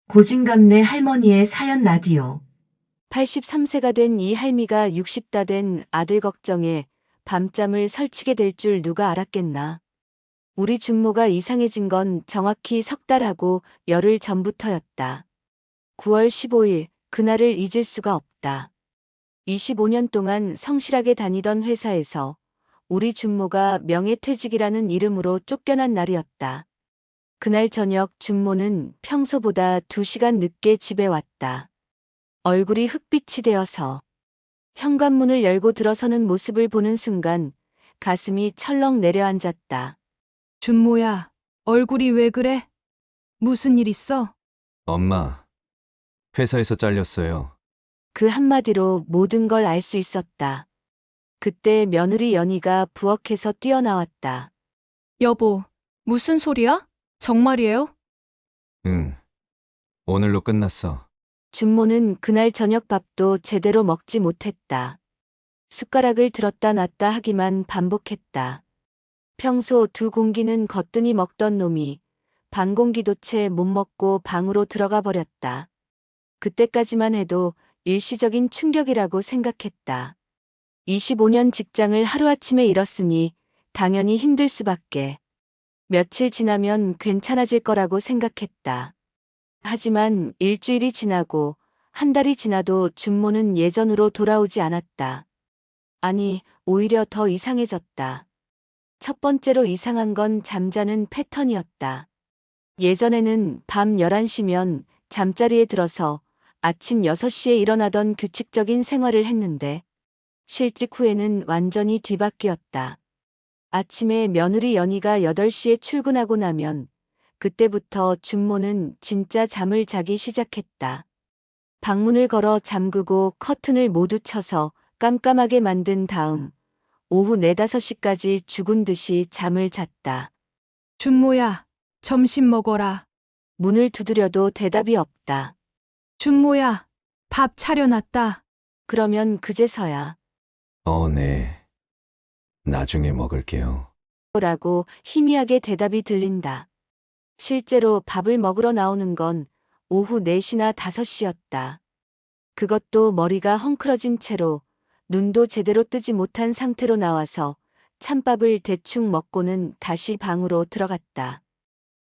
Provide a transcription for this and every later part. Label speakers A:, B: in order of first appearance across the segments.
A: 고진감래 할머니의 사연 라디오.
B: 83세가 된 이 할미가 60다 된 아들 걱정에 밤잠을 설치게 될 줄 누가 알았겠나. 우리 준모가 이상해진 건 정확히 석 달하고 열흘 전부터였다. 9월 15일, 그날을 잊을 수가 없다. 25년 동안 성실하게 다니던 회사에서 우리 준모가 명예퇴직이라는 이름으로 쫓겨난 날이었다. 그날 저녁 준모는 평소보다 2시간 늦게 집에 왔다. 얼굴이 흑빛이 되어서 현관문을 열고 들어서는 모습을 보는 순간 가슴이 철렁 내려앉았다.
C: 준모야, 얼굴이 왜 그래? 무슨 일 있어?
D: 엄마, 회사에서 잘렸어요.
B: 그 한마디로 모든 걸 알 수 있었다. 그때 며느리 연희가 부엌에서 뛰어나왔다.
C: 여보, 무슨 소리야? 정말이에요?
D: 응. 오늘로 끝났어.
B: 준모는 그날 저녁 밥도 제대로 먹지 못했다. 숟가락을 들었다 놨다 하기만 반복했다. 평소 2공기는 거뜬히 먹던 놈이 반 공기도 채 못 먹고 방으로 들어가 버렸다. 그때까지만 해도 일시적인 충격이라고 생각했다. 25년 직장을 하루아침에 잃었으니 당연히 힘들 수밖에. 며칠 지나면 괜찮아질 거라고 생각했다. 하지만 일주일이 지나고 한 달이 지나도 준모는 예전으로 돌아오지 않았다. 아니, 오히려 더 이상해졌다. 첫 번째로 이상한 건 잠자는 패턴이었다. 예전에는 밤 11시면 잠자리에 들어서 아침 6시에 일어나던 규칙적인 생활을 했는데 실직 후에는 완전히 뒤바뀌었다. 아침에 며느리 연희가 8시에 출근하고 나면 그때부터 준모는 진짜 잠을 자기 시작했다. 방문을 걸어 잠그고 커튼을 모두 쳐서 깜깜하게 만든 다음 오후 4, 5시까지 죽은 듯이 잠을 잤다.
C: 준모야, 점심 먹어라.
B: 문을 두드려도 대답이 없다.
C: 준모야, 밥 차려놨다.
B: 그러면 그제서야
D: 네. 나중에 먹을게요.
B: 라고 희미하게 대답이 들린다. 실제로 밥을 먹으러 나오는 건 오후 4시나 5시였다. 그것도 머리가 헝클어진 채로 눈도 제대로 뜨지 못한 상태로 나와서 찬밥을 대충 먹고는 다시 방으로 들어갔다.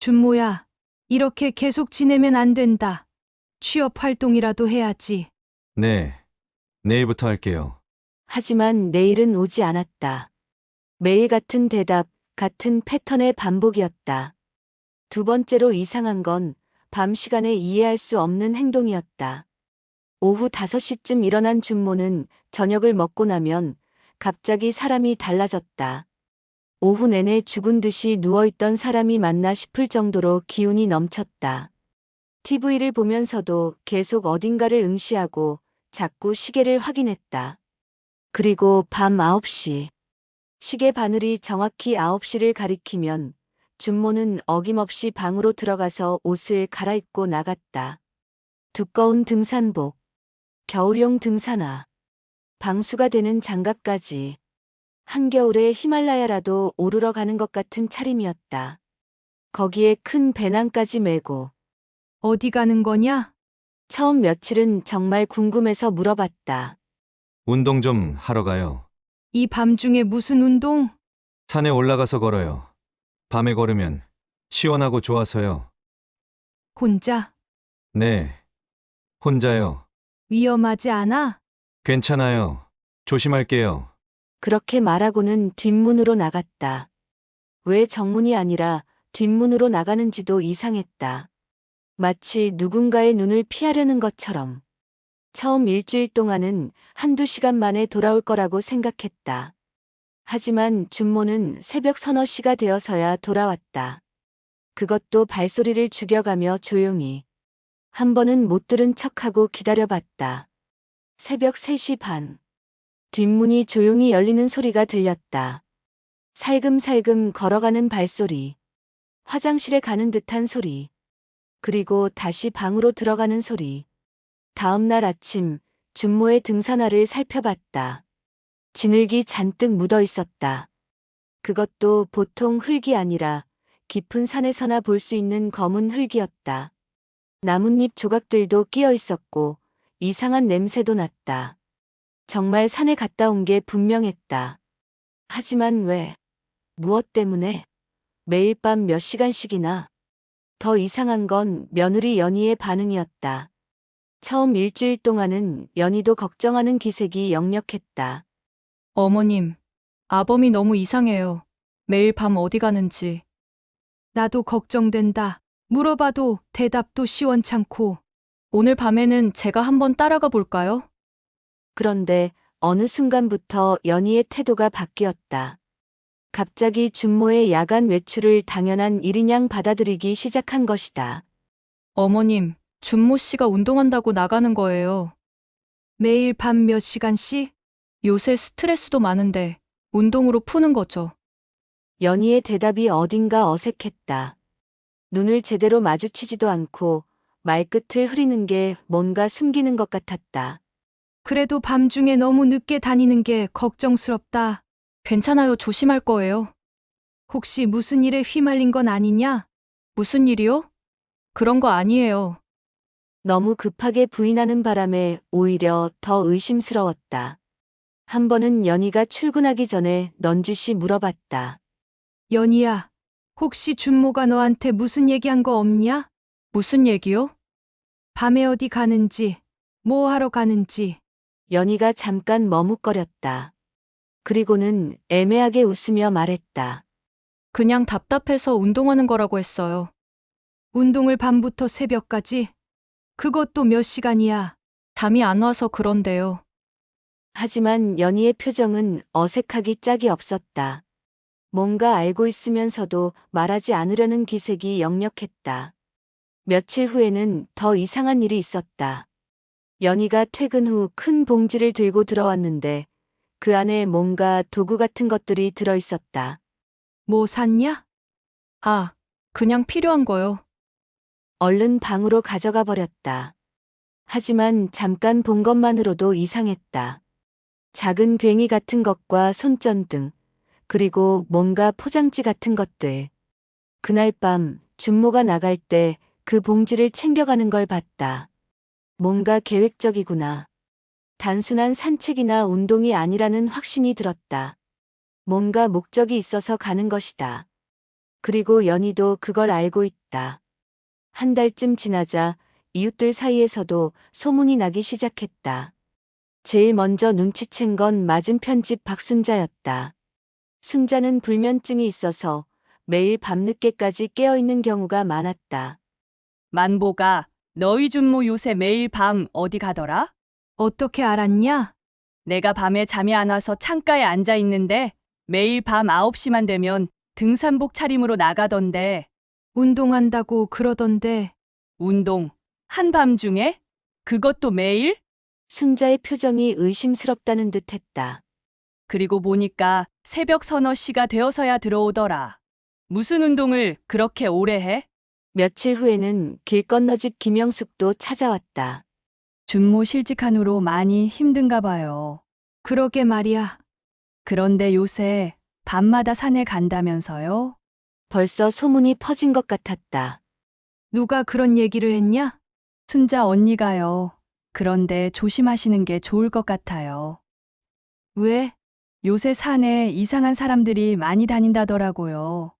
C: 준모야, 이렇게 계속 지내면 안 된다. 취업 활동이라도 해야지.
D: 네. 내일부터 할게요.
B: 하지만 내일은 오지 않았다. 매일 같은 대답, 같은 패턴의 반복이었다. 두 번째로 이상한 건 밤 시간에 이해할 수 없는 행동이었다. 오후 5시쯤 일어난 준모는 저녁을 먹고 나면 갑자기 사람이 달라졌다. 오후 내내 죽은 듯이 누워있던 사람이 맞나 싶을 정도로 기운이 넘쳤다. TV를 보면서도 계속 어딘가를 응시하고 자꾸 시계를 확인했다. 그리고 밤 9시. 시계 바늘이 정확히 9시를 가리키면 준모는 어김없이 방으로 들어가서 옷을 갈아입고 나갔다. 두꺼운 등산복, 겨울용 등산화, 방수가 되는 장갑까지. 한겨울에 히말라야라도 오르러 가는 것 같은 차림이었다. 거기에 큰 배낭까지 메고.
C: 어디 가는 거냐?
B: 처음 며칠은 정말 궁금해서 물어봤다.
D: 운동 좀 하러 가요.
C: 이 밤중에 무슨 운동?
D: 산에 올라가서 걸어요. 밤에 걸으면 시원하고 좋아서요.
C: 혼자?
D: 네. 혼자요.
C: 위험하지 않아?
D: 괜찮아요. 조심할게요.
B: 그렇게 말하고는 뒷문으로 나갔다. 왜 정문이 아니라 뒷문으로 나가는지도 이상했다. 마치 누군가의 눈을 피하려는 것처럼. 처음 일주일 동안은 1~2시간 만에 돌아올 거라고 생각했다. 하지만 준모는 새벽 3~4시가 되어서야 돌아왔다. 그것도 발소리를 죽여가며 조용히. 한 번은 못 들은 척하고 기다려봤다. 새벽 3시 반. 뒷문이 조용히 열리는 소리가 들렸다. 살금살금 걸어가는 발소리. 화장실에 가는 듯한 소리. 그리고 다시 방으로 들어가는 소리. 다음 날 아침 준모의 등산화를 살펴봤다. 진흙이 잔뜩 묻어 있었다. 그것도 보통 흙이 아니라 깊은 산에서나 볼 수 있는 검은 흙이었다. 나뭇잎 조각들도 끼어 있었고 이상한 냄새도 났다. 정말 산에 갔다 온 게 분명했다. 하지만 왜? 무엇 때문에? 매일 밤 몇 시간씩이나? 더 이상한 건 며느리 연희의 반응이었다. 처음 일주일 동안은 연희도 걱정하는 기색이 역력했다.
E: 어머님, 아범이 너무 이상해요. 매일 밤 어디 가는지.
C: 나도 걱정된다. 물어봐도 대답도 시원찮고.
E: 오늘 밤에는 제가 한번 따라가 볼까요?
B: 그런데 어느 순간부터 연희의 태도가 바뀌었다. 갑자기 준모의 야간 외출을 당연한 일이냥 받아들이기 시작한 것이다.
E: 어머님, 준모 씨가 운동한다고 나가는 거예요.
C: 매일 밤 몇 시간씩?
E: 요새 스트레스도 많은데 운동으로 푸는 거죠.
B: 연희의 대답이 어딘가 어색했다. 눈을 제대로 마주치지도 않고 말끝을 흐리는 게 뭔가 숨기는 것 같았다.
C: 그래도 밤중에 너무 늦게 다니는 게 걱정스럽다.
E: 괜찮아요. 조심할 거예요.
C: 혹시 무슨 일에 휘말린 건 아니냐?
E: 무슨 일이요? 그런 거 아니에요.
B: 너무 급하게 부인하는 바람에 오히려 더 의심스러웠다. 한 번은 연희가 출근하기 전에 넌지시 물어봤다.
C: 연희야, 혹시 준모가 너한테 무슨 얘기한 거 없냐?
E: 무슨 얘기요?
C: 밤에 어디 가는지, 뭐 하러 가는지.
B: 연희가 잠깐 머뭇거렸다. 그리고는 애매하게 웃으며 말했다.
E: 그냥 답답해서 운동하는 거라고 했어요.
C: 운동을 밤부터 새벽까지? 그것도 몇 시간이야.
E: 잠이 안 와서 그런데요.
B: 하지만 연희의 표정은 어색하기 짝이 없었다. 뭔가 알고 있으면서도 말하지 않으려는 기색이 역력했다. 며칠 후에는 더 이상한 일이 있었다. 연희가 퇴근 후 큰 봉지를 들고 들어왔는데 그 안에 뭔가 도구 같은 것들이 들어 있었다.
C: 뭐 샀냐?
E: 아, 그냥 필요한 거요.
B: 얼른 방으로 가져가 버렸다. 하지만 잠깐 본 것만으로도 이상했다. 작은 괭이 같은 것과 손전등, 그리고 뭔가 포장지 같은 것들. 그날 밤 준모가 나갈 때 그 봉지를 챙겨가는 걸 봤다. 뭔가 계획적이구나. 단순한 산책이나 운동이 아니라는 확신이 들었다. 뭔가 목적이 있어서 가는 것이다. 그리고 연희도 그걸 알고 있다. 한 달쯤 지나자 이웃들 사이에서도 소문이 나기 시작했다. 제일 먼저 눈치챈 건 맞은편 집 박순자였다. 순자는 불면증이 있어서 매일 밤늦게까지 깨어있는 경우가 많았다.
F: 만보가 너희 준모 요새 매일 밤 어디 가더라?
C: 어떻게 알았냐?
F: 내가 밤에 잠이 안 와서 창가에 앉아 있는데 매일 밤 9시만 되면 등산복 차림으로 나가던데.
C: 운동한다고 그러던데.
F: 운동 한밤중에? 그것도 매일?
B: 순자의 표정이 의심스럽다는 듯 했다.
F: 그리고 보니까 새벽 서너 시가 되어서야 들어오더라. 무슨 운동을 그렇게 오래 해?
B: 며칠 후에는 길 건너 집 김영숙도 찾아왔다.
F: 준모 실직한 후로 많이 힘든가 봐요.
C: 그러게 말이야.
F: 그런데 요새 밤마다 산에 간다면서요?
B: 벌써 소문이 퍼진 것 같았다.
C: 누가 그런 얘기를 했냐?
F: 순자 언니가요. 그런데 조심하시는 게 좋을 것 같아요.
C: 왜?
F: 요새 산에 이상한 사람들이 많이 다닌다더라고요.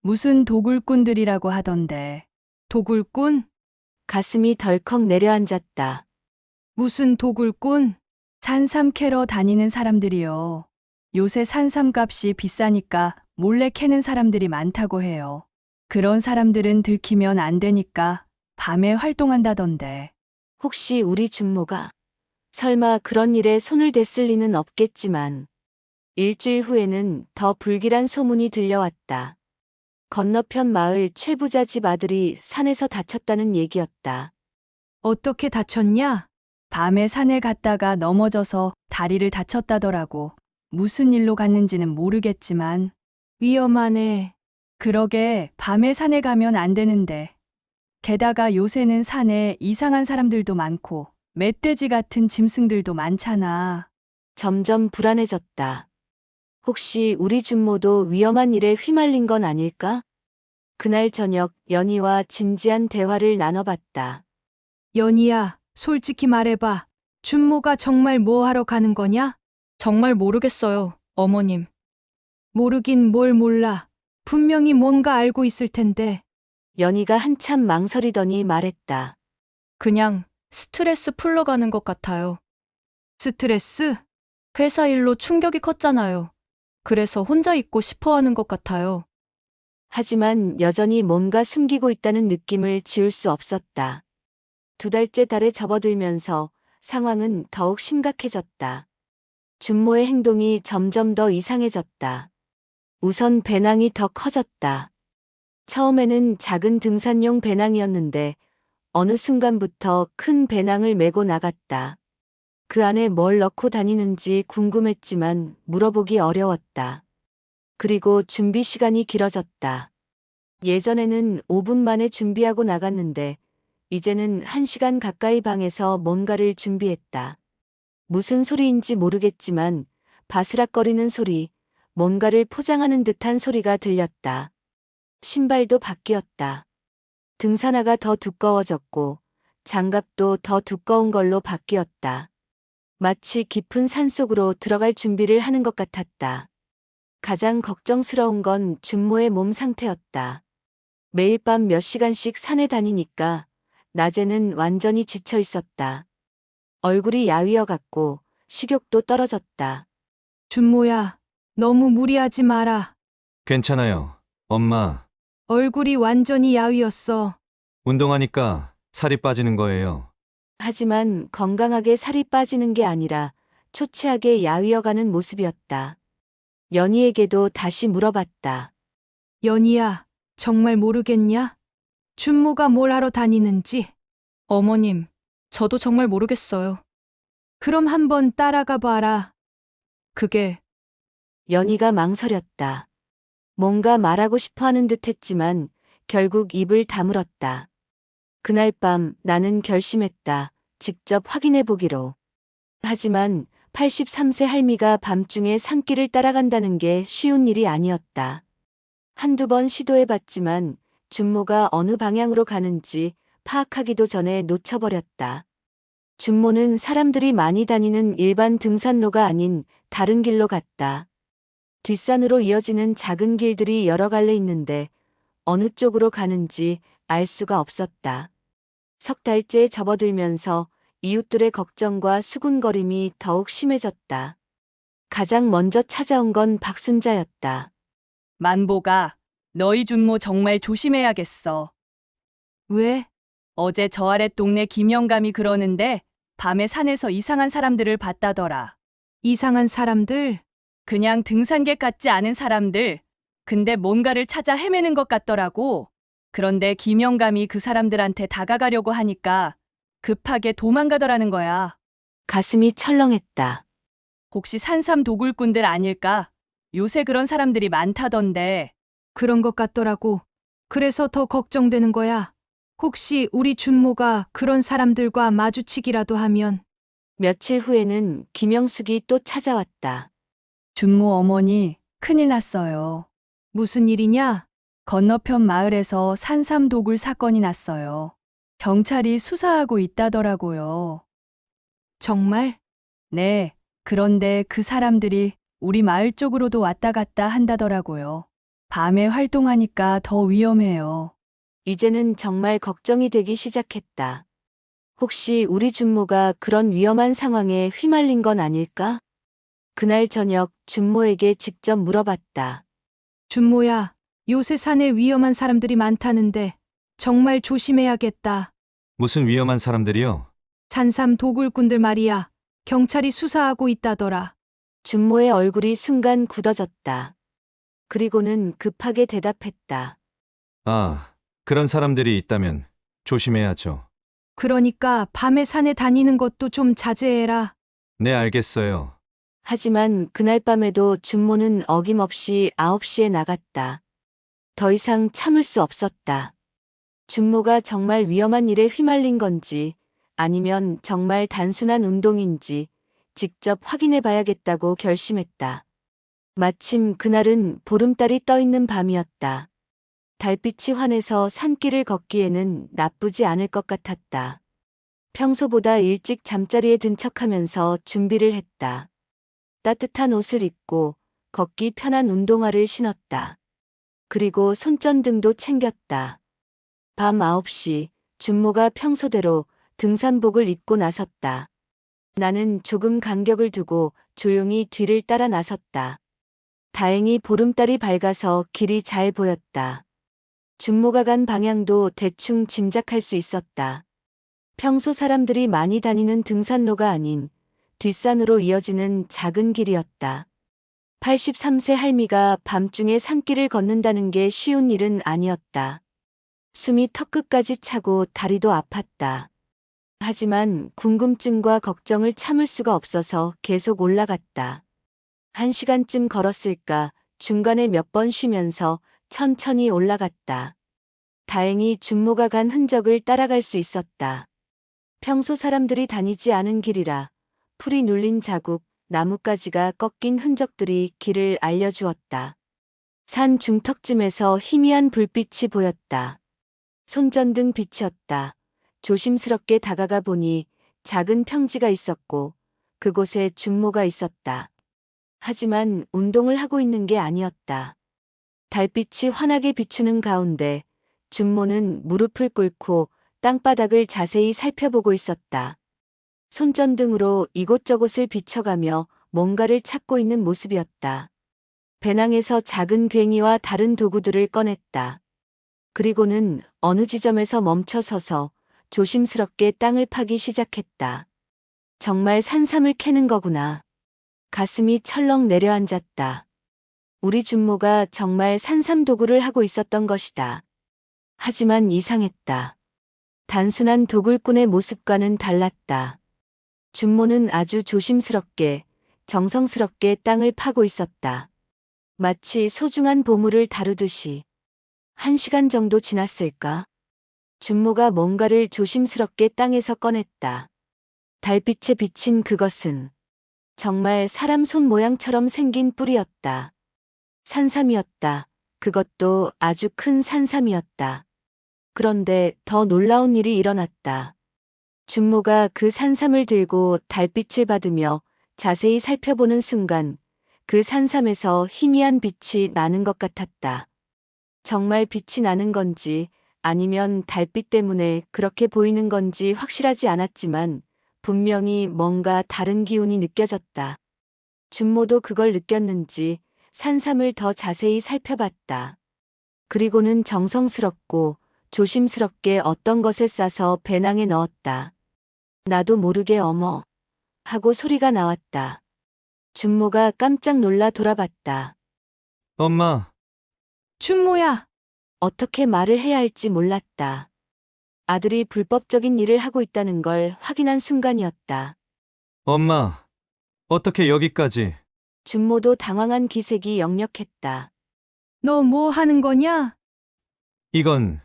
F: 무슨 도굴꾼들이라고 하던데.
C: 도굴꾼?
B: 가슴이 덜컥 내려앉았다.
C: 무슨 도굴꾼?
F: 산삼 캐러 다니는 사람들이요. 요새 산삼 값이 비싸니까 몰래 캐는 사람들이 많다고 해요. 그런 사람들은 들키면 안 되니까 밤에 활동한다던데.
B: 혹시 우리 준모가 설마 그런 일에 손을 댔을 리는 없겠지만 일주일 후에는 더 불길한 소문이 들려왔다. 건너편 마을 최부자 집 아들이 산에서 다쳤다는 얘기였다.
C: 어떻게 다쳤냐?
F: 밤에 산에 갔다가 넘어져서 다리를 다쳤다더라고. 무슨 일로 갔는지는 모르겠지만.
C: 위험하네.
F: 그러게 밤에 산에 가면 안 되는데. 게다가 요새는 산에 이상한 사람들도 많고 멧돼지 같은 짐승들도 많잖아.
B: 점점 불안해졌다. 혹시 우리 준모도 위험한 일에 휘말린 건 아닐까? 그날 저녁 연희와 진지한 대화를 나눠봤다.
C: 연희야, 솔직히 말해봐. 준모가 정말 뭐 하러 가는 거냐?
E: 정말 모르겠어요, 어머님.
C: 모르긴 뭘 몰라. 분명히 뭔가 알고 있을 텐데.
B: 연희가 한참 망설이더니 말했다.
E: 그냥 스트레스 풀러 가는 것 같아요.
C: 스트레스?
E: 회사 일로 충격이 컸잖아요. 그래서 혼자 있고 싶어 하는 것 같아요.
B: 하지만 여전히 뭔가 숨기고 있다는 느낌을 지울 수 없었다. 2달째 달에 접어들면서 상황은 더욱 심각해졌다. 준모의 행동이 점점 더 이상해졌다. 우선 배낭이 더 커졌다. 처음에는 작은 등산용 배낭이었는데 어느 순간부터 큰 배낭을 메고 나갔다. 그 안에 뭘 넣고 다니는지 궁금했지만 물어보기 어려웠다. 그리고 준비 시간이 길어졌다. 예전에는 5분 만에 준비하고 나갔는데 이제는 1시간 가까이 방에서 뭔가를 준비했다. 무슨 소리인지 모르겠지만 바스락거리는 소리, 뭔가를 포장하는 듯한 소리가 들렸다. 신발도 바뀌었다. 등산화가 더 두꺼워졌고 장갑도 더 두꺼운 걸로 바뀌었다. 마치 깊은 산속으로 들어갈 준비를 하는 것 같았다. 가장 걱정스러운 건 준모의 몸 상태였다. 매일 밤 몇 시간씩 산에 다니니까 낮에는 완전히 지쳐 있었다. 얼굴이 야위어갔고 식욕도 떨어졌다.
C: 준모야, 너무 무리하지 마라.
D: 괜찮아요. 엄마,
C: 얼굴이 완전히 야위었어.
D: 운동하니까 살이 빠지는 거예요.
B: 하지만 건강하게 살이 빠지는 게 아니라 초췌하게 야위어가는 모습이었다. 연희에게도 다시 물어봤다.
C: 연희야, 정말 모르겠냐? 준모가 뭘 하러 다니는지.
E: 어머님, 저도 정말 모르겠어요.
C: 그럼 한번 따라가 봐라.
E: 그게
B: 연희가 망설였다. 뭔가 말하고 싶어 하는 듯 했지만 결국 입을 다물었다. 그날 밤 나는 결심했다. 직접 확인해 보기로. 하지만 83세 할미가 밤중에 산길을 따라간다는 게 쉬운 일이 아니었다. 한두 번 시도해 봤지만 준모가 어느 방향으로 가는지 파악하기도 전에 놓쳐버렸다. 준모는 사람들이 많이 다니는 일반 등산로가 아닌 다른 길로 갔다. 뒷산으로 이어지는 작은 길들이 여러 갈래 있는데 어느 쪽으로 가는지 알 수가 없었다. 3달째 접어들면서 이웃들의 걱정과 수군거림이 더욱 심해졌다. 가장 먼저 찾아온 건 박순자였다.
F: 만보가, 너희 준모 정말 조심해야겠어.
C: 왜?
F: 어제 저 아래 동네 김영감이 그러는데 밤에 산에서 이상한 사람들을 봤다더라.
C: 이상한 사람들?
F: 그냥 등산객 같지 않은 사람들. 근데 뭔가를 찾아 헤매는 것 같더라고. 그런데 김영감이 그 사람들한테 다가가려고 하니까 급하게 도망가더라는 거야.
B: 가슴이 철렁했다.
F: 혹시 산삼 도굴꾼들 아닐까? 요새 그런 사람들이 많다던데.
C: 그런 것 같더라고. 그래서 더 걱정되는 거야. 혹시 우리 준모가 그런 사람들과 마주치기라도 하면.
B: 며칠 후에는 김영숙이 또 찾아왔다.
F: 준모 어머니, 큰일 났어요.
C: 무슨 일이냐?
F: 건너편 마을에서 산삼 도굴 사건이 났어요. 경찰이 수사하고 있다더라고요.
C: 정말?
F: 네, 그런데 그 사람들이 우리 마을 쪽으로도 왔다 갔다 한다더라고요. 밤에 활동하니까 더 위험해요.
B: 이제는 정말 걱정이 되기 시작했다. 혹시 우리 준모가 그런 위험한 상황에 휘말린 건 아닐까? 그날 저녁 준모에게 직접 물어봤다.
C: 준모야, 요새 산에 위험한 사람들이 많다는데 정말 조심해야겠다.
D: 무슨 위험한 사람들이요?
C: 산삼 도굴꾼들 말이야. 경찰이 수사하고 있다더라.
B: 준모의 얼굴이 순간 굳어졌다. 그리고는 급하게 대답했다.
D: 아, 그런 사람들이 있다면 조심해야죠.
C: 그러니까 밤에 산에 다니는 것도 좀 자제해라.
D: 네, 알겠어요.
B: 하지만 그날 밤에도 준모는 어김없이 9시에 나갔다. 더 이상 참을 수 없었다. 준모가 정말 위험한 일에 휘말린 건지 아니면 정말 단순한 운동인지 직접 확인해 봐야겠다고 결심했다. 마침 그날은 보름달이 떠 있는 밤이었다. 달빛이 환해서 산길을 걷기에는 나쁘지 않을 것 같았다. 평소보다 일찍 잠자리에 든 척하면서 준비를 했다. 따뜻한 옷을 입고 걷기 편한 운동화를 신었다. 그리고 손전등도 챙겼다. 밤 9시 준모가 평소대로 등산복을 입고 나섰다. 나는 조금 간격을 두고 조용히 뒤를 따라 나섰다. 다행히 보름달이 밝아서 길이 잘 보였다. 준모가 간 방향도 대충 짐작할 수 있었다. 평소 사람들이 많이 다니는 등산로가 아닌 뒷산으로 이어지는 작은 길이었다. 83세 할미가 밤중에 산길을 걷는다는 게 쉬운 일은 아니었다. 숨이 턱끝까지 차고 다리도 아팠다. 하지만 궁금증과 걱정을 참을 수가 없어서 계속 올라갔다. 1시간쯤 걸었을까 중간에 몇 번 쉬면서 천천히 올라갔다. 다행히 준모가 간 흔적을 따라갈 수 있었다. 평소 사람들이 다니지 않은 길이라 풀이 눌린 자국, 나뭇가지가 꺾인 흔적들이 길을 알려주었다. 산 중턱쯤에서 희미한 불빛이 보였다. 손전등 빛이었다. 조심스럽게 다가가 보니 작은 평지가 있었고 그곳에 준모가 있었다. 하지만 운동을 하고 있는 게 아니었다. 달빛이 환하게 비추는 가운데 준모는 무릎을 꿇고 땅바닥을 자세히 살펴보고 있었다. 손전등으로 이곳저곳을 비춰가며 뭔가를 찾고 있는 모습이었다. 배낭에서 작은 괭이와 다른 도구들을 꺼냈다. 그리고는 어느 지점에서 멈춰 서서 조심스럽게 땅을 파기 시작했다. 정말 산삼을 캐는 거구나. 가슴이 철렁 내려앉았다. 우리 준모가 정말 산삼 도구를 하고 있었던 것이다. 하지만 이상했다. 단순한 도굴꾼의 모습과는 달랐다. 준모는 아주 조심스럽게, 정성스럽게 땅을 파고 있었다. 마치 소중한 보물을 다루듯이. 1시간 정도 지났을까? 준모가 뭔가를 조심스럽게 땅에서 꺼냈다. 달빛에 비친 그것은 정말 사람 손 모양처럼 생긴 뿌리였다. 산삼이었다. 그것도 아주 큰 산삼이었다. 그런데 더 놀라운 일이 일어났다. 준모가 그 산삼을 들고 달빛을 받으며 자세히 살펴보는 순간 그 산삼에서 희미한 빛이 나는 것 같았다. 정말 빛이 나는 건지 아니면 달빛 때문에 그렇게 보이는 건지 확실하지 않았지만 분명히 뭔가 다른 기운이 느껴졌다. 준모도 그걸 느꼈는지 산삼을 더 자세히 살펴봤다. 그리고는 정성스럽고 조심스럽게 어떤 것에 싸서 배낭에 넣었다. 나도 모르게 어머 하고 소리가 나왔다. 준모가 깜짝 놀라 돌아봤다.
D: 엄마,
C: 준모야,
B: 어떻게 말을 해야 할지 몰랐다. 아들이 불법적인 일을 하고 있다는 걸 확인한 순간이었다.
D: 엄마, 어떻게 여기까지?
B: 준모도 당황한 기색이 역력했다.
C: 너 뭐 하는 거냐?
D: 이건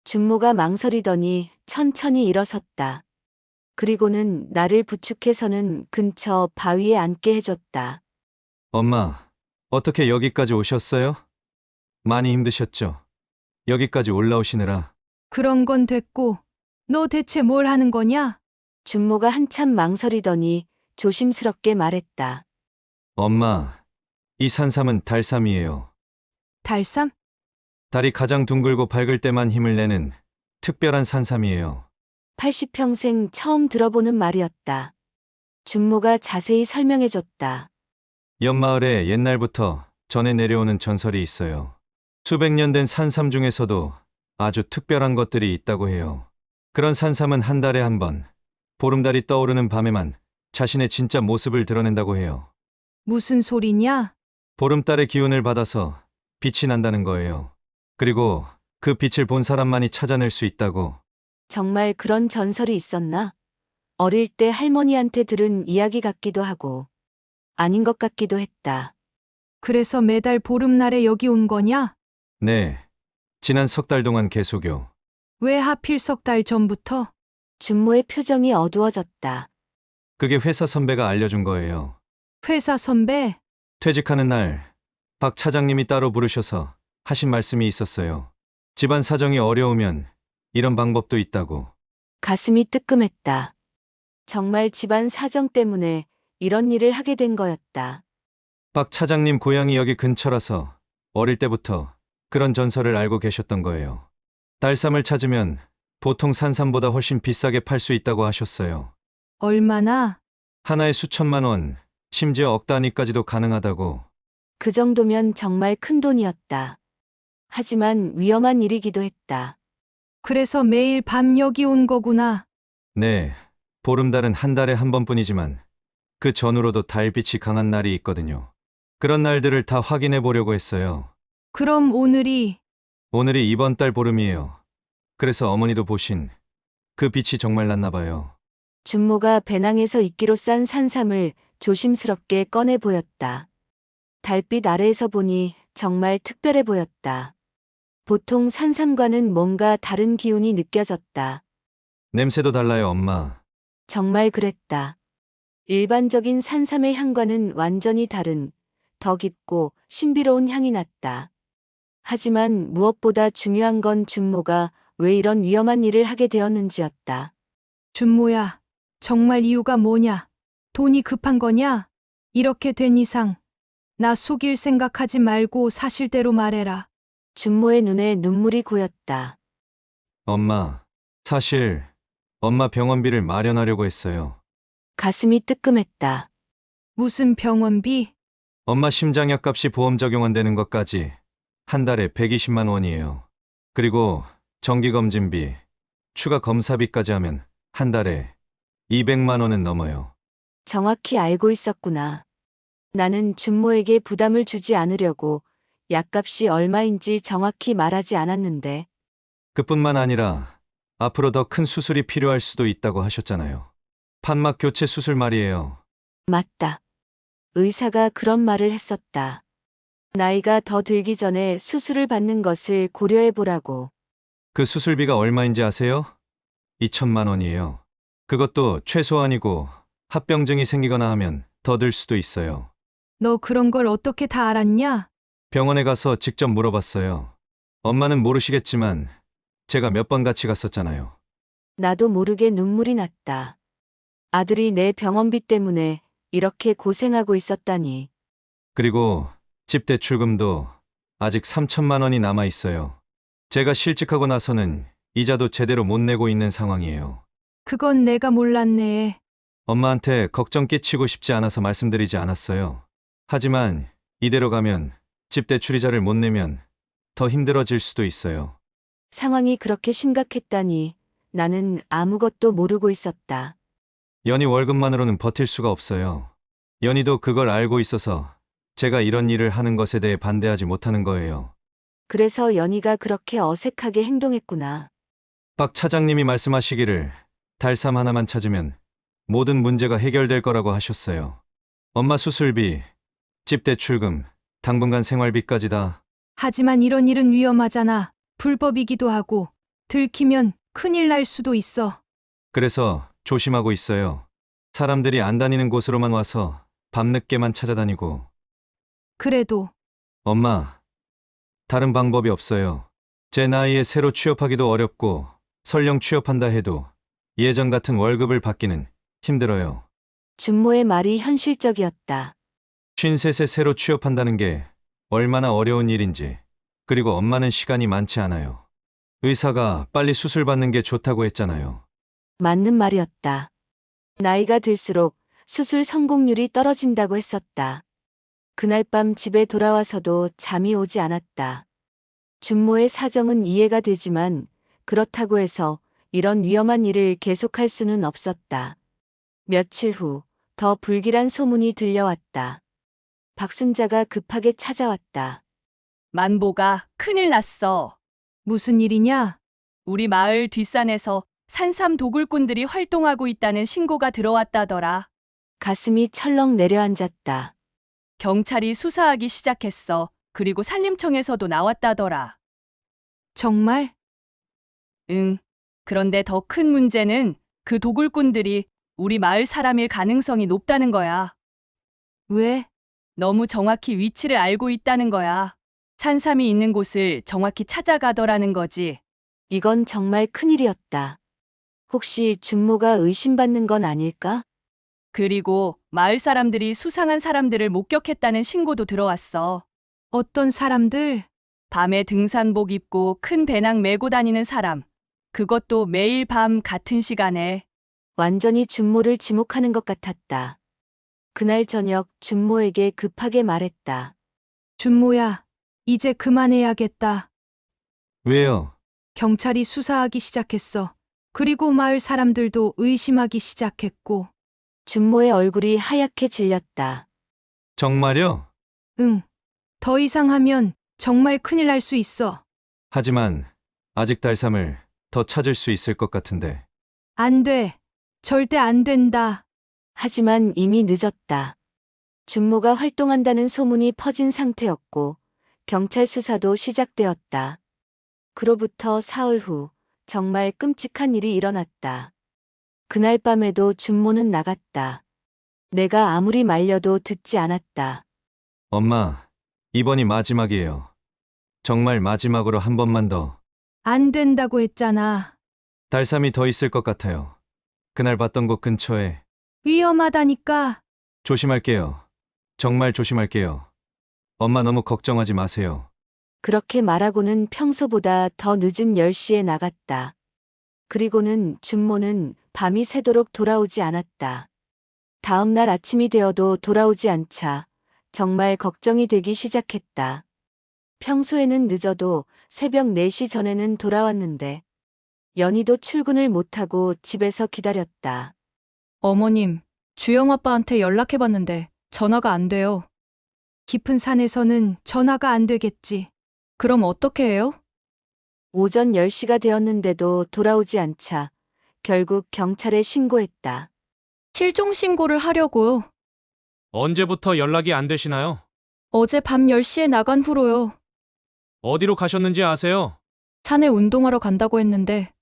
B: 준모가 망설이더니 천천히 일어섰다. 그리고는 나를 부축해서는 근처 바위에 앉게 해줬다.
D: 엄마, 어떻게 여기까지 오셨어요? 많이 힘드셨죠? 여기까지 올라오시느라.
C: 그런 건 됐고, 너 대체 뭘 하는 거냐?
B: 준모가 한참 망설이더니 조심스럽게 말했다.
D: 엄마, 이 산삼은 달삼이에요.
C: 달삼?
D: 달이 가장 둥글고 밝을 때만 힘을 내는 특별한 산삼이에요.
B: 80평생 처음 들어보는 말이었다. 준모가 자세히 설명해줬다.
D: 옆마을에 옛날부터 전해 내려오는 전설이 있어요. 수백 년 된 산삼 중에서도 아주 특별한 것들이 있다고 해요. 그런 산삼은 한 달에 한 번, 보름달이 떠오르는 밤에만 자신의 진짜 모습을 드러낸다고 해요.
C: 무슨 소리냐?
D: 보름달의 기운을 받아서 빛이 난다는 거예요. 그리고 그 빛을 본 사람만이 찾아낼 수 있다고.
B: 정말 그런 전설이 있었나? 어릴 때 할머니한테 들은 이야기 같기도 하고 아닌 것 같기도 했다.
C: 그래서 매달 보름날에 여기 온 거냐?
D: 네, 지난 석 달 동안 계속요.
C: 왜 하필 석 달 전부터?
B: 준모의 표정이 어두워졌다.
D: 그게 회사 선배가 알려준 거예요.
C: 회사 선배?
D: 퇴직하는 날, 박 차장님이 따로 부르셔서 하신 말씀이 있었어요. 집안 사정이 어려우면 이런 방법도 있다고.
B: 가슴이 뜨끔했다. 정말 집안 사정 때문에 이런 일을 하게 된 거였다.
D: 박 차장님 고향이 여기 근처라서 어릴 때부터 그런 전설을 알고 계셨던 거예요. 달삼을 찾으면 보통 산삼보다 훨씬 비싸게 팔 수 있다고 하셨어요.
C: 얼마나?
D: 하나에 수천만 원, 심지어 억 단위까지도 가능하다고.
B: 그 정도면 정말 큰 돈이었다. 하지만 위험한 일이기도 했다.
C: 그래서 매일 밤 여기 온 거구나.
D: 네, 보름달은 한 달에 한 번뿐이지만 그 전후로도 달빛이 강한 날이 있거든요. 그런 날들을 다 확인해 보려고 했어요.
C: 그럼 오늘이
D: 오늘이 이번 달 보름이에요. 그래서 어머니도 보신 그 빛이 정말 났나 봐요.
B: 준모가 배낭에서 이끼로 싼 산삼을 조심스럽게 꺼내 보였다. 달빛 아래에서 보니 정말 특별해 보였다. 보통 산삼과는 뭔가 다른 기운이 느껴졌다.
D: 냄새도 달라요, 엄마.
B: 정말 그랬다. 일반적인 산삼의 향과는 완전히 다른, 더 깊고 신비로운 향이 났다. 하지만 무엇보다 중요한 건 준모가 왜 이런 위험한 일을 하게 되었는지였다.
C: 준모야. 정말 이유가 뭐냐? 돈이 급한 거냐? 이렇게 된 이상 나 속일 생각하지 말고 사실대로 말해라.
B: 준모의 눈에 눈물이 고였다.
D: 엄마, 사실 엄마 병원비를 마련하려고 했어요.
B: 가슴이 뜨끔했다.
C: 무슨 병원비?
D: 엄마 심장약 값이 보험 적용 안 되는 것까지 한 달에 120만 원이에요. 그리고 정기검진비, 추가 검사비까지 하면 한 달에 200만 원은 넘어요.
B: 정확히 알고 있었구나. 나는 준모에게 부담을 주지 않으려고 약값이 얼마인지 정확히 말하지 않았는데
D: 그뿐만 아니라 앞으로 더 큰 수술이 필요할 수도 있다고 하셨잖아요. 판막 교체 수술 말이에요.
B: 맞다. 의사가 그런 말을 했었다. 나이가 더 들기 전에 수술을 받는 것을 고려해 보라고.
D: 그 수술비가 얼마인지 아세요? 2천만 원이에요. 그것도 최소한이고 합병증이 생기거나 하면 더 들 수도 있어요.
C: 너 그런 걸 어떻게 다 알았냐?
D: 병원에 가서 직접 물어봤어요. 엄마는 모르시겠지만 제가 몇 번 같이 갔었잖아요.
B: 나도 모르게 눈물이 났다. 아들이 내 병원비 때문에 이렇게 고생하고 있었다니.
D: 그리고 집 대출금도 아직 3천만 원이 남아 있어요. 제가 실직하고 나서는 이자도 제대로 못 내고 있는 상황이에요.
C: 그건 내가 몰랐네.
D: 엄마한테 걱정 끼치고 싶지 않아서 말씀드리지 않았어요. 하지만 이대로 가면 집 대출이자를 못 내면 더 힘들어질 수도 있어요.
B: 상황이 그렇게 심각했다니 나는 아무것도 모르고 있었다.
D: 연희 월급만으로는 버틸 수가 없어요. 연희도 그걸 알고 있어서 제가 이런 일을 하는 것에 대해 반대하지 못하는 거예요.
B: 그래서 연희가 그렇게 어색하게 행동했구나.
D: 박 차장님이 말씀하시기를 달삼 하나만 찾으면 모든 문제가 해결될 거라고 하셨어요. 엄마 수술비, 집 대출금, 당분간 생활비까지 다.
C: 하지만 이런 일은 위험하잖아. 불법이기도 하고 들키면 큰일 날 수도 있어.
D: 그래서 조심하고 있어요. 사람들이 안 다니는 곳으로만 와서 밤늦게만 찾아다니고.
C: 그래도
D: 엄마, 다른 방법이 없어요. 제 나이에 새로 취업하기도 어렵고 설령 취업한다 해도 예전 같은 월급을 받기는 힘들어요.
B: 준모의 말이 현실적이었다.
D: 53세 새로 취업한다는 게 얼마나 어려운 일인지. 그리고 엄마는 시간이 많지 않아요. 의사가 빨리 수술 받는 게 좋다고 했잖아요.
B: 맞는 말이었다. 나이가 들수록 수술 성공률이 떨어진다고 했었다. 그날 밤 집에 돌아와서도 잠이 오지 않았다. 준모의 사정은 이해가 되지만 그렇다고 해서 이런 위험한 일을 계속할 수는 없었다. 며칠 후 더 불길한 소문이 들려왔다. 박순자가 급하게 찾아왔다.
F: 만보가 큰일 났어.
C: 무슨 일이냐?
F: 우리 마을 뒷산에서 산삼 도굴꾼들이 활동하고 있다는 신고가 들어왔다더라.
B: 가슴이 철렁 내려앉았다.
F: 경찰이 수사하기 시작했어. 그리고 산림청에서도 나왔다더라.
C: 정말?
F: 응. 그런데 더 큰 문제는 그 도굴꾼들이 우리 마을 사람일 가능성이 높다는 거야.
C: 왜?
F: 너무 정확히 위치를 알고 있다는 거야. 산삼이 있는 곳을 정확히 찾아가더라는 거지.
B: 이건 정말 큰일이었다. 혹시 준모가 의심받는 건 아닐까?
F: 그리고 마을 사람들이 수상한 사람들을 목격했다는 신고도 들어왔어.
C: 어떤 사람들?
F: 밤에 등산복 입고 큰 배낭 메고 다니는 사람. 그것도 매일 밤 같은 시간에.
B: 완전히 준모를 지목하는 것 같았다. 그날 저녁 준모에게 급하게 말했다.
C: 준모야, 이제 그만해야겠다.
D: 왜요?
C: 경찰이 수사하기 시작했어. 그리고 마을 사람들도 의심하기 시작했고.
B: 준모의 얼굴이 하얗게 질렸다.
D: 정말요?
C: 응. 더 이상 하면 정말 큰일 날 수 있어.
D: 하지만 아직 달삼을 더 찾을 수 있을 것 같은데.
C: 안 돼. 절대 안 된다.
B: 하지만 이미 늦었다. 준모가 활동한다는 소문이 퍼진 상태였고 경찰 수사도 시작되었다. 그로부터 사흘 후 정말 끔찍한 일이 일어났다. 그날 밤에도 준모는 나갔다. 내가 아무리 말려도 듣지 않았다.
D: 엄마, 이번이 마지막이에요. 정말 마지막으로 한 번만 더.
C: 안 된다고 했잖아.
D: 달삼이 더 있을 것 같아요. 그날 봤던 곳 근처에.
C: 위험하다니까.
D: 조심할게요. 정말 조심할게요. 엄마 너무 걱정하지 마세요.
B: 그렇게 말하고는 평소보다 더 늦은 10시에 나갔다. 그리고는 준모는 밤이 새도록 돌아오지 않았다. 다음 날 아침이 되어도 돌아오지 않자 정말 걱정이 되기 시작했다. 평소에는 늦어도 새벽 4시 전에는 돌아왔는데 연희도 출근을 못하고 집에서 기다렸다.
E: 어머님, 주영 아빠한테 연락해봤는데 전화가 안 돼요.
C: 깊은 산에서는 전화가 안 되겠지.
E: 그럼 어떻게 해요?
B: 오전 10시가 되었는데도 돌아오지 않자 결국 경찰에 신고했다.
E: 실종 신고를 하려고요.
G: 언제부터 연락이 안 되시나요?
E: 어제 밤 10시에 나간 후로요.
G: 어디로 가셨는지 아세요?
E: 산에 운동하러 간다고 했는데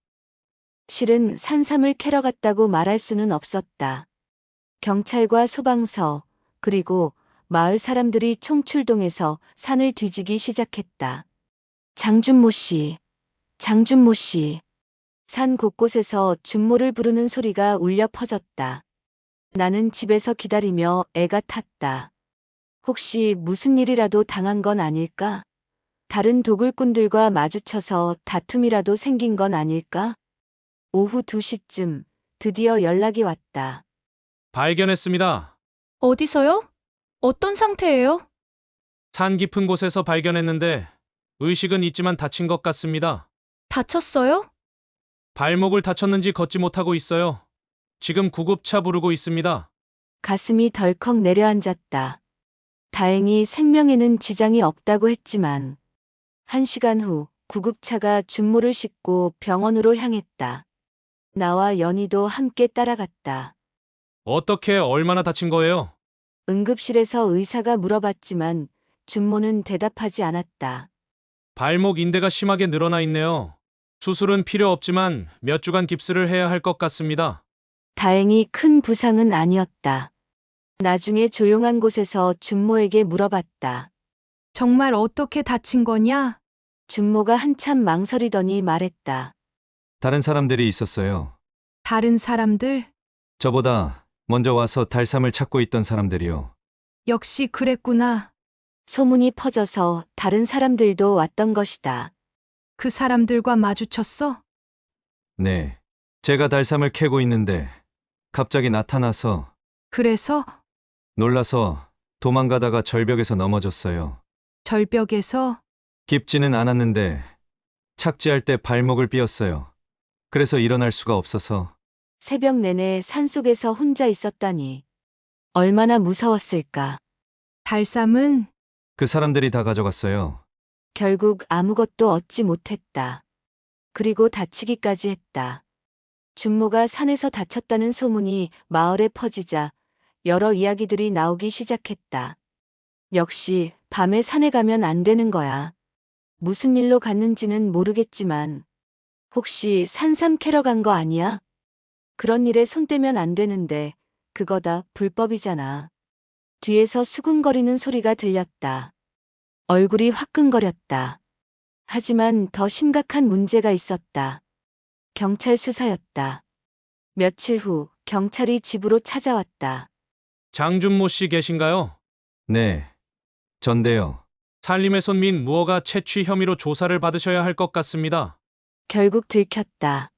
B: 실은 산삼을 캐러 갔다고 말할 수는 없었다. 경찰과 소방서, 그리고 마을 사람들이 총출동해서 산을 뒤지기 시작했다. 장준모 씨, 장준모 씨. 산 곳곳에서 준모를 부르는 소리가 울려 퍼졌다. 나는 집에서 기다리며 애가 탔다. 혹시 무슨 일이라도 당한 건 아닐까? 다른 도굴꾼들과 마주쳐서 다툼이라도 생긴 건 아닐까? 오후 2시쯤 드디어 연락이 왔다.
G: 발견했습니다.
E: 어디서요? 어떤 상태예요?
G: 산 깊은 곳에서 발견했는데 의식은 있지만 다친 것 같습니다.
E: 다쳤어요?
G: 발목을 다쳤는지 걷지 못하고 있어요. 지금 구급차 부르고 있습니다.
B: 가슴이 덜컥 내려앉았다. 다행히 생명에는 지장이 없다고 했지만 1시간 후 구급차가 준모를 싣고 병원으로 향했다. 나와 연희도 함께 따라갔다.
G: 어떻게 얼마나 다친 거예요?
B: 응급실에서 의사가 물어봤지만 준모는 대답하지 않았다.
G: 발목 인대가 심하게 늘어나 있네요. 수술은 필요 없지만 몇 주간 깁스를 해야 할 것 같습니다.
B: 다행히 큰 부상은 아니었다. 나중에 조용한 곳에서 준모에게 물어봤다.
C: 정말 어떻게 다친 거냐?
B: 준모가 한참 망설이더니 말했다.
D: 다른 사람들이 있었어요.
C: 다른 사람들?
D: 저보다 먼저 와서 달삼을 찾고 있던 사람들이요.
C: 역시 그랬구나.
B: 소문이 퍼져서 다른 사람들도 왔던 것이다.
C: 그 사람들과 마주쳤어?
D: 네. 제가 달삼을 캐고 있는데 갑자기 나타나서
C: 그래서
D: 놀라서 도망가다가 절벽에서 넘어졌어요.
C: 절벽에서
D: 깊지는 않았는데 착지할 때 발목을 삐었어요. 그래서 일어날 수가 없어서.
B: 새벽 내내 산속에서 혼자 있었다니. 얼마나 무서웠을까.
C: 달삼은
D: 그 사람들이 다 가져갔어요.
B: 결국 아무것도 얻지 못했다. 그리고 다치기까지 했다. 준모가 산에서 다쳤다는 소문이 마을에 퍼지자 여러 이야기들이 나오기 시작했다. 역시 밤에 산에 가면 안 되는 거야. 무슨 일로 갔는지는 모르겠지만 혹시 산삼 캐러 간 거 아니야? 그런 일에 손 떼면 안 되는데 그거 다 불법이잖아. 뒤에서 수군거리는 소리가 들렸다. 얼굴이 화끈거렸다. 하지만 더 심각한 문제가 있었다. 경찰 수사였다. 며칠 후 경찰이 집으로 찾아왔다.
G: 장준모 씨 계신가요?
D: 네. 전데요.
G: 살림의 손민 무허가 채취 혐의로 조사를 받으셔야 할 것 같습니다.
B: 결국 들켰다.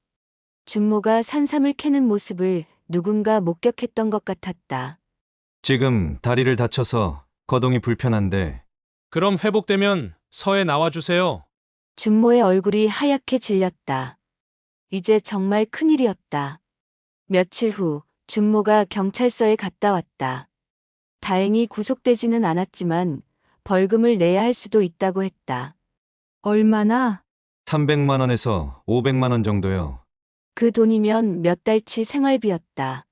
B: 준모가 산삼을 캐는 모습을 누군가 목격했던 것 같았다.
D: 지금 다리를 다쳐서 거동이 불편한데
G: 그럼 회복되면 서에 나와주세요.
B: 준모의 얼굴이 하얗게 질렸다. 이제 정말 큰일이었다. 며칠 후 준모가 경찰서에 갔다 왔다. 다행히 구속되지는 않았지만 벌금을 내야 할 수도 있다고 했다.
C: 얼마나?
D: 300만 원에서 500만 원 정도요.
B: 그 돈이면 몇 달치 생활비였다.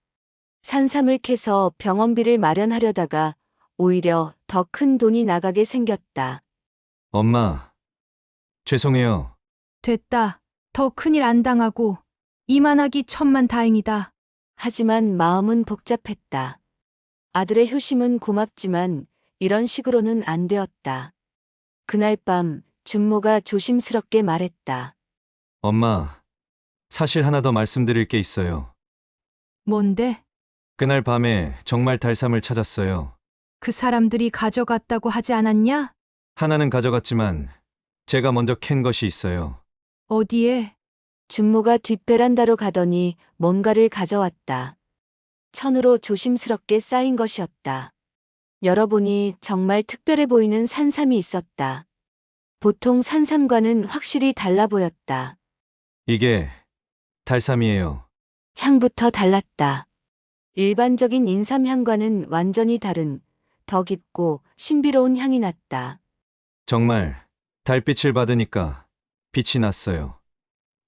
B: 산삼을 캐서 병원비를 마련하려다가 오히려 더 큰 돈이 나가게 생겼다.
D: 엄마, 죄송해요.
C: 됐다. 더 큰일 안 당하고 이만하기 천만 다행이다.
B: 하지만 마음은 복잡했다. 아들의 효심은 고맙지만 이런 식으로는 안 되었다. 그날 밤 준모가 조심스럽게 말했다.
D: 엄마, 사실 하나 더 말씀드릴 게 있어요.
C: 뭔데?
D: 그날 밤에 정말 달삼을 찾았어요.
C: 그 사람들이 가져갔다고 하지 않았냐?
D: 하나는 가져갔지만 제가 먼저 캔 것이 있어요.
C: 어디에?
B: 준모가 뒷베란다로 가더니 뭔가를 가져왔다. 천으로 조심스럽게 쌓인 것이었다. 열어보니 정말 특별해 보이는 산삼이 있었다. 보통 산삼과는 확실히 달라 보였다.
D: 이게 달삼이에요.
B: 향부터 달랐다. 일반적인 인삼향과는 완전히 다른 더 깊고 신비로운 향이 났다.
D: 정말 달빛을 받으니까 빛이 났어요.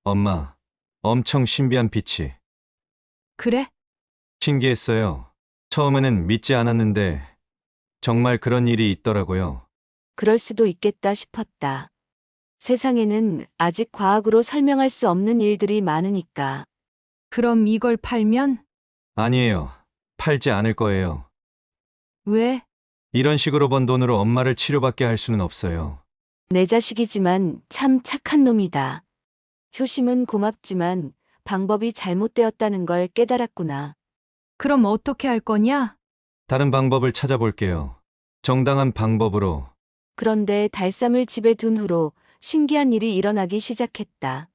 D: 엄마, 엄청 신비한 빛이.
C: 그래?
D: 신기했어요. 처음에는 믿지 않았는데 정말 그런 일이 있더라고요.
B: 그럴 수도 있겠다 싶었다. 세상에는 아직 과학으로 설명할 수 없는 일들이 많으니까.
C: 그럼 이걸 팔면?
D: 아니에요. 팔지 않을 거예요.
C: 왜?
D: 이런 식으로 번 돈으로 엄마를 치료받게 할 수는 없어요.
B: 내 자식이지만 참 착한 놈이다. 효심은 고맙지만 방법이 잘못되었다는 걸 깨달았구나.
C: 그럼 어떻게 할 거냐?
D: 다른 방법을 찾아볼게요. 정당한 방법으로.
B: 그런데 달쌈을 집에 둔 후로 신기한 일이 일어나기 시작했다.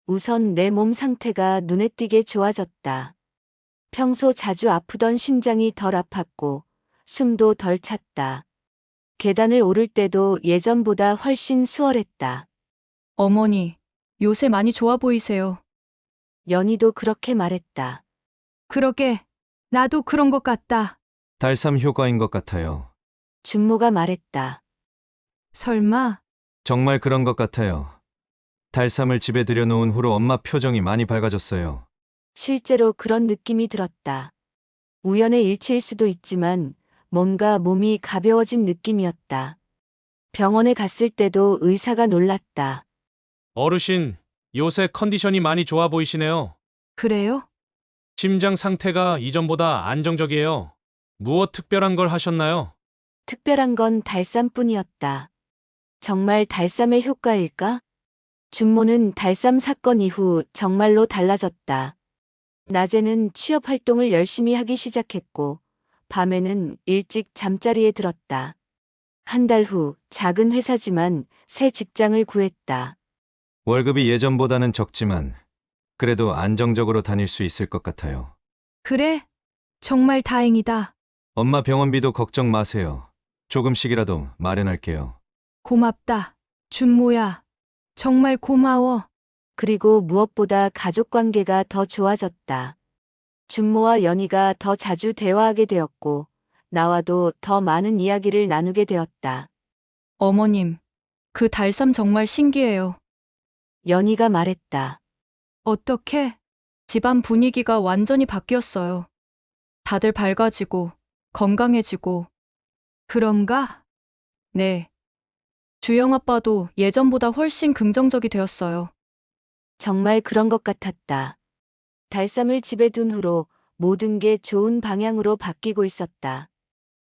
B: 우선 내 몸 상태가 눈에 띄게 좋아졌다. 평소 자주 아프던 심장이 덜 아팠고 숨도 덜 찼다. 계단을 오를 때도 예전보다 훨씬 수월했다.
E: 어머니, 요새 많이 좋아 보이세요.
B: 연희도 그렇게 말했다.
C: 그러게. 나도 그런 것 같다.
D: 달삼 효과인 것 같아요.
B: 준모가 말했다.
C: 설마?
D: 정말 그런 것 같아요. 달삼을 집에 들여놓은 후로 엄마 표정이 많이 밝아졌어요.
B: 실제로 그런 느낌이 들었다. 우연의 일치일 수도 있지만 뭔가 몸이 가벼워진 느낌이었다. 병원에 갔을 때도 의사가 놀랐다.
G: 어르신, 요새 컨디션이 많이 좋아 보이시네요.
C: 그래요?
G: 심장 상태가 이전보다 안정적이에요. 무엇 특별한 걸 하셨나요?
B: 특별한 건 달쌈뿐이었다. 정말 달쌈의 효과일까? 준모는 달쌈 사건 이후 정말로 달라졌다. 낮에는 취업 활동을 열심히 하기 시작했고, 밤에는 일찍 잠자리에 들었다. 한 달 후 작은 회사지만 새 직장을 구했다.
D: 월급이 예전보다는 적지만 그래도 안정적으로 다닐 수 있을 것 같아요.
C: 그래? 정말 다행이다.
D: 엄마 병원비도 걱정 마세요. 조금씩이라도 마련할게요.
C: 고맙다. 준모야. 정말 고마워.
B: 그리고 무엇보다 가족 관계가 더 좋아졌다. 준모와 연희가 더 자주 대화하게 되었고, 나와도 더 많은 이야기를 나누게 되었다.
E: 어머님, 그 달쌈 정말 신기해요.
B: 연희가 말했다.
C: 어떻게?
E: 집안 분위기가 완전히 바뀌었어요. 다들 밝아지고, 건강해지고,
C: 그런가?
E: 네. 주영 아빠도 예전보다 훨씬 긍정적이 되었어요.
B: 정말 그런 것 같았다. 달쌈을 집에 둔 후로 모든 게 좋은 방향으로 바뀌고 있었다.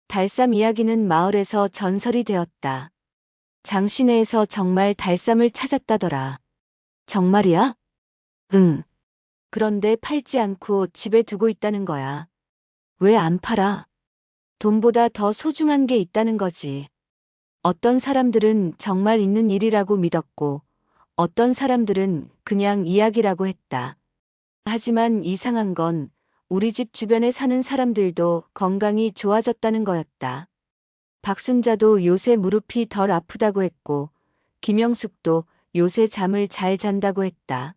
B: 달쌈 이야기는 마을에서 전설이 되었다. 장시내에서 정말 달쌈을 찾았다더라. 정말이야? 응. 그런데 팔지 않고 집에 두고 있다는 거야. 왜 안 팔아? 돈보다 더 소중한 게 있다는 거지. 어떤 사람들은 정말 있는 일이라고 믿었고, 어떤 사람들은 그냥 이야기라고 했다. 하지만 이상한 건 우리 집 주변에 사는 사람들도 건강이 좋아졌다는 거였다. 박순자도 요새 무릎이 덜 아프다고 했고, 김영숙도 요새 잠을 잘 잔다고 했다.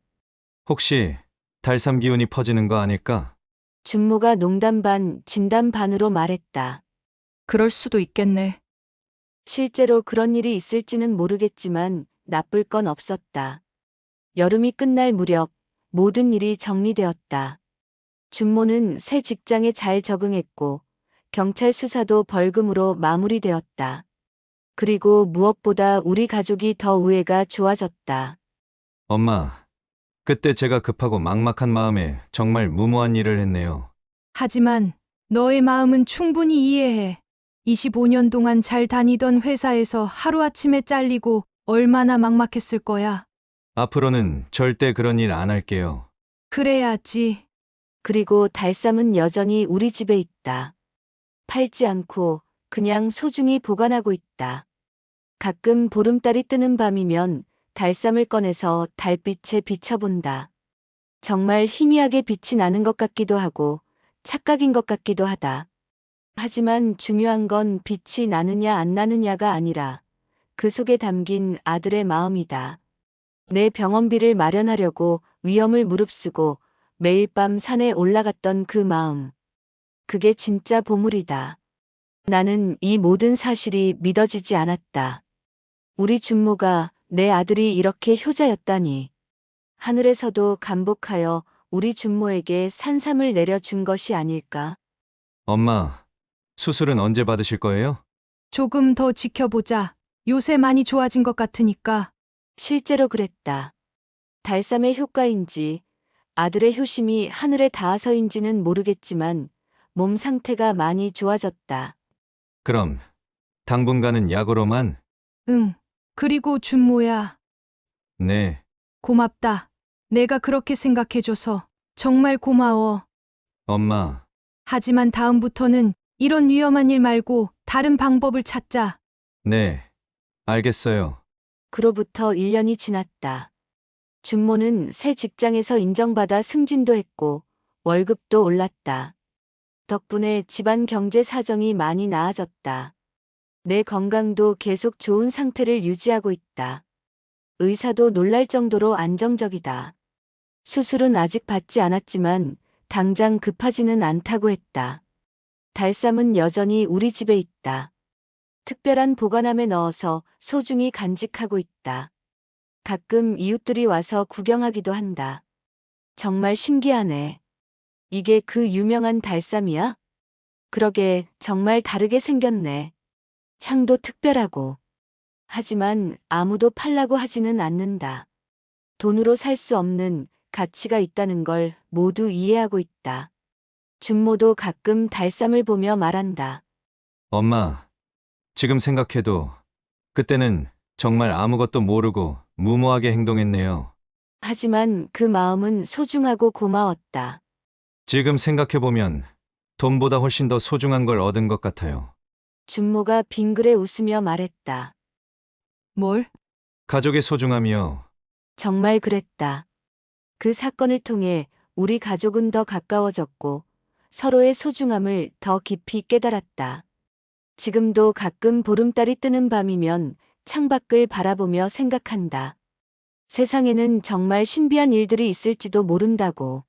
D: 혹시 달삼 기운이 퍼지는 거 아닐까?
B: 준모가 농담 반, 진담 반으로 말했다.
E: 그럴 수도 있겠네.
B: 실제로 그런 일이 있을지는 모르겠지만 나쁠 건 없었다. 여름이 끝날 무렵 모든 일이 정리되었다. 준모는 새 직장에 잘 적응했고 경찰 수사도 벌금으로 마무리되었다. 그리고 무엇보다 우리 가족이 더 우애가 좋아졌다.
D: 엄마, 그때 제가 급하고 막막한 마음에 정말 무모한 일을 했네요.
C: 하지만 너의 마음은 충분히 이해해. 25년 동안 잘 다니던 회사에서 하루아침에 잘리고 얼마나 막막했을 거야.
D: 앞으로는 절대 그런 일 안 할게요.
C: 그래야지.
B: 그리고 달쌈은 여전히 우리 집에 있다. 팔지 않고 그냥 소중히 보관하고 있다. 가끔 보름달이 뜨는 밤이면 달쌈을 꺼내서 달빛에 비춰본다. 정말 희미하게 빛이 나는 것 같기도 하고 착각인 것 같기도 하다. 하지만 중요한 건 빛이 나느냐 안 나느냐가 아니라 그 속에 담긴 아들의 마음이다. 내 병원비를 마련하려고 위험을 무릅쓰고 매일 밤 산에 올라갔던 그 마음. 그게 진짜 보물이다. 나는 이 모든 사실이 믿어지지 않았다. 우리 준모가 내 아들이 이렇게 효자였다니. 하늘에서도 감복하여 우리 준모에게 산삼을 내려준 것이 아닐까?
D: 엄마, 수술은 언제 받으실 거예요?
C: 조금 더 지켜보자. 요새 많이 좋아진 것 같으니까.
B: 실제로 그랬다. 달쌈의 효과인지 아들의 효심이 하늘에 닿아서인지는 모르겠지만 몸 상태가 많이 좋아졌다.
D: 그럼 당분간은 약으로만?
C: 응. 그리고 준모야.
D: 네.
C: 고맙다. 내가 그렇게 생각해줘서 정말 고마워.
D: 엄마,
C: 하지만 다음부터는 이런 위험한 일 말고 다른 방법을 찾자.
D: 네. 알겠어요.
B: 그로부터 1년이 지났다. 준모는 새 직장에서 인정받아 승진도 했고 월급도 올랐다. 덕분에 집안 경제 사정이 많이 나아졌다. 내 건강도 계속 좋은 상태를 유지하고 있다. 의사도 놀랄 정도로 안정적이다. 수술은 아직 받지 않았지만 당장 급하지는 않다고 했다. 달쌈은 여전히 우리 집에 있다. 특별한 보관함에 넣어서 소중히 간직하고 있다. 가끔 이웃들이 와서 구경하기도 한다. 정말 신기하네. 이게 그 유명한 달쌈이야? 그러게 정말 다르게 생겼네. 향도 특별하고. 하지만 아무도 팔라고 하지는 않는다. 돈으로 살 수 없는 가치가 있다는 걸 모두 이해하고 있다. 준모도 가끔 달쌈을 보며 말한다.
D: 엄마, 지금 생각해도 그때는 정말 아무것도 모르고 무모하게 행동했네요.
B: 하지만 그 마음은 소중하고 고마웠다.
D: 지금 생각해보면 돈보다 훨씬 더 소중한 걸 얻은 것 같아요.
B: 준모가 빙그레 웃으며 말했다.
C: 뭘?
D: 가족의 소중함이요.
B: 정말 그랬다. 그 사건을 통해 우리 가족은 더 가까워졌고 서로의 소중함을 더 깊이 깨달았다. 지금도 가끔 보름달이 뜨는 밤이면 창밖을 바라보며 생각한다. 세상에는 정말 신비한 일들이 있을지도 모른다고.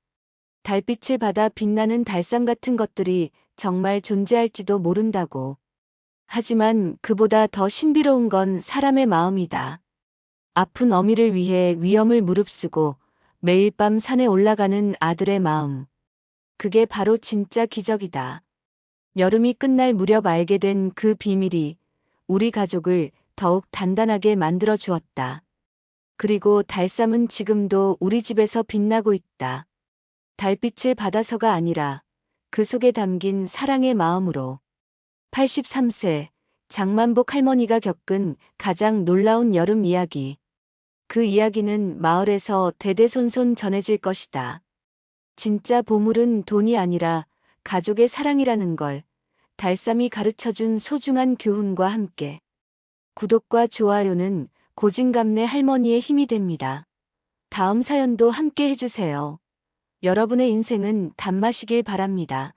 B: 달빛을 받아 빛나는 달쌈 같은 것들이 정말 존재할지도 모른다고. 하지만 그보다 더 신비로운 건 사람의 마음이다. 아픈 어미를 위해 위험을 무릅쓰고 매일 밤 산에 올라가는 아들의 마음. 그게 바로 진짜 기적이다. 여름이 끝날 무렵 알게 된 그 비밀이 우리 가족을 더욱 단단하게 만들어 주었다. 그리고 달쌈은 지금도 우리 집에서 빛나고 있다. 달빛을 받아서가 아니라 그 속에 담긴 사랑의 마음으로. 83세 장만복 할머니가 겪은 가장 놀라운 여름 이야기. 그 이야기는 마을에서 대대손손 전해질 것이다. 진짜 보물은 돈이 아니라 가족의 사랑이라는 걸 달쌈이 가르쳐준 소중한 교훈과 함께 구독과 좋아요는 고진감래 할머니의 힘이 됩니다. 다음 사연도 함께 해주세요. 여러분의 인생은 단맛이길 바랍니다.